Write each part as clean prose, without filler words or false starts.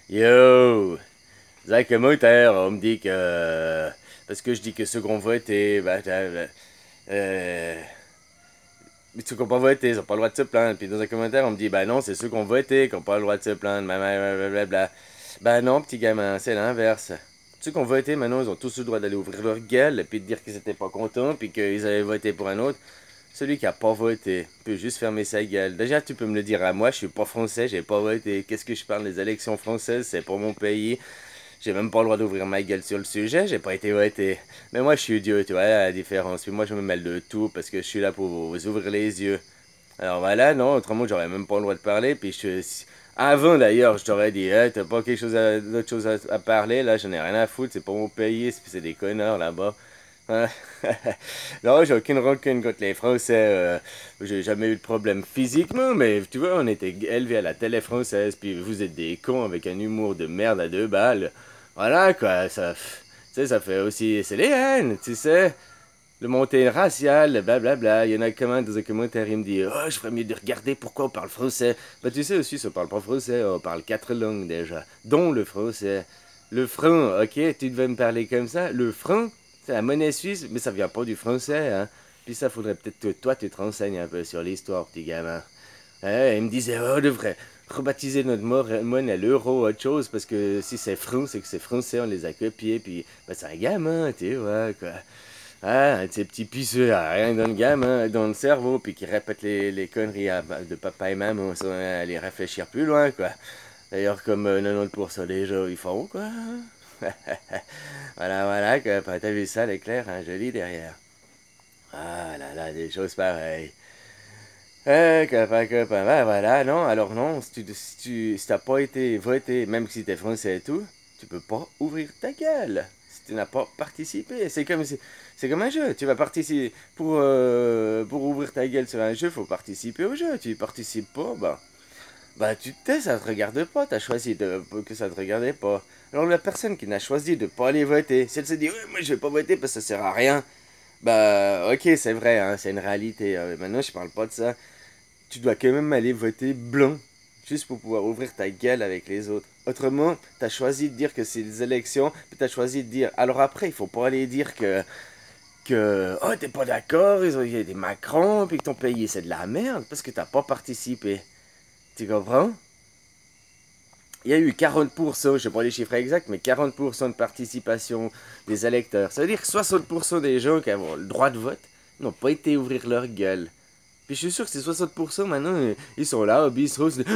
Yo! Zach Moteur, on me dit que. Parce que je dis que ceux qui ont voté. Mais ceux qui n'ont pas voté, ils n'ont pas le droit de se plaindre. Puis dans un commentaire, on me dit, bah non, c'est ceux qui ont voté qui n'ont pas le droit de se plaindre. Blablabla. Bah non, petit gamin, c'est l'inverse. Ceux qui ont voté, maintenant, ils ont tous le droit d'aller ouvrir leur gueule et puis de dire qu'ils n'étaient pas contents puis qu'ils avaient voté pour un autre. Celui qui a pas voté peut juste fermer sa gueule. Déjà, tu peux me le dire à moi, je suis pas français, j'ai pas voté. Qu'est-ce que je parle des élections françaises, c'est pour mon pays. J'ai même pas le droit d'ouvrir ma gueule sur le sujet, j'ai pas été voté. Mais moi, je suis Dieu, tu vois la différence. Puis moi, je me mêle de tout parce que je suis là pour vous ouvrir les yeux. Alors voilà, non, autrement, j'aurais même pas le droit de parler. Puis avant d'ailleurs, je t'aurais dit, hey, t'as pas quelque chose d'autre chose à parler, là, j'en ai rien à foutre, c'est pas mon pays, c'est des connards là-bas. Hein? Non, j'ai aucune rancune contre les Français. J'ai jamais eu de problème physiquement, mais tu vois, on était élevés à la télé française, puis vous êtes des cons avec un humour de merde à deux balles. Voilà, quoi, tu sais, ça fait aussi. C'est les haines, tu sais. Le montée raciale, blablabla. Il y en a comment dans un commentaire, il me dit oh, je ferais mieux de regarder pourquoi on parle français. Bah, tu sais aussi, ça parle pas français, on parle quatre langues déjà, dont le français. Le franc, ok, tu devais me parler comme ça. Le franc, c'est la monnaie suisse, mais ça vient pas du français, hein. Puis ça, faudrait peut-être que toi, tu te renseignes un peu sur l'histoire, petit gamin. Il me disait, oh, on devrait rebaptiser notre monnaie l'euro, autre chose, parce que si c'est franc, c'est que c'est français, on les a copiés, puis bah, c'est un gamin, tu vois, quoi. Ah, un de ces petits pisseux, rien dans le gamin, dans le cerveau, puis qui répète les conneries de papa et maman sans aller réfléchir plus loin, quoi. D'ailleurs, comme 90% des gens, ils font, quoi. Voilà, voilà, quoi. T'as vu ça, l'éclair, hein, joli derrière. Ah là là, des choses pareilles. Copain, ben voilà, non, alors non, si t'as pas été voté, même si t'es français et tout, tu peux pas ouvrir ta gueule. Si tu n'as pas participé, c'est comme un jeu, tu vas participer, pour ouvrir ta gueule sur un jeu, faut participer au jeu, tu y participes pas, bah tu te tais, ça te regarde pas, t'as choisi que ça te regardait pas. Alors la personne qui n'a choisi de pas aller voter, si elle se dit, oui, moi je vais pas voter parce que ça sert à rien, bah ok, c'est vrai, hein, c'est une réalité, maintenant je parle pas de ça, tu dois quand même aller voter blanc, juste pour pouvoir ouvrir ta gueule avec les autres. Autrement, t'as choisi de dire que c'est des élections, puis t'as choisi de dire. Alors après, il faut pas aller dire oh, t'es pas d'accord, il y a des Macron, puis que ton pays c'est de la merde, parce que t'as pas participé. Tu comprends? Il y a eu 40%, je sais pas les chiffres exacts, mais 40% de participation des électeurs. Ça veut dire que 60% des gens qui ont le droit de vote n'ont pas été ouvrir leur gueule. Puis je suis sûr que ces 60% maintenant, ils sont là au bistrot, ils se disent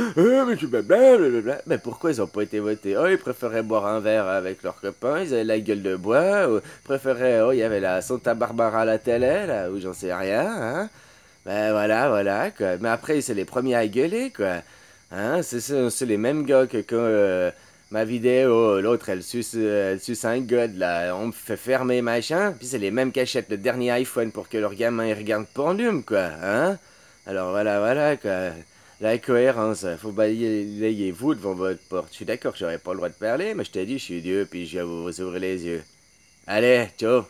mais tu blablabla. Mais pourquoi ils ont pas été votés? Oh, ils préféraient boire un verre avec leurs copains, ils avaient la gueule de bois, ou préféraient, oh, il y avait la Santa Barbara à la télé, là, ou j'en sais rien, hein. Ben voilà, voilà, quoi. Mais après, c'est les premiers à gueuler, quoi. Hein, c'est les mêmes gars que quand ma vidéo, l'autre, elle suce un god, là, on me fait fermer, machin, puis c'est les mêmes qui achètent le dernier iPhone pour que leur gamin, il regarde Pornhub, quoi, hein. Alors voilà, voilà, quoi. La cohérence, faut balayer vous devant votre porte. Je suis d'accord que j'aurais pas le droit de parler, mais je t'ai dit, je suis Dieu, puis je vais vous ouvrir les yeux. Allez, ciao.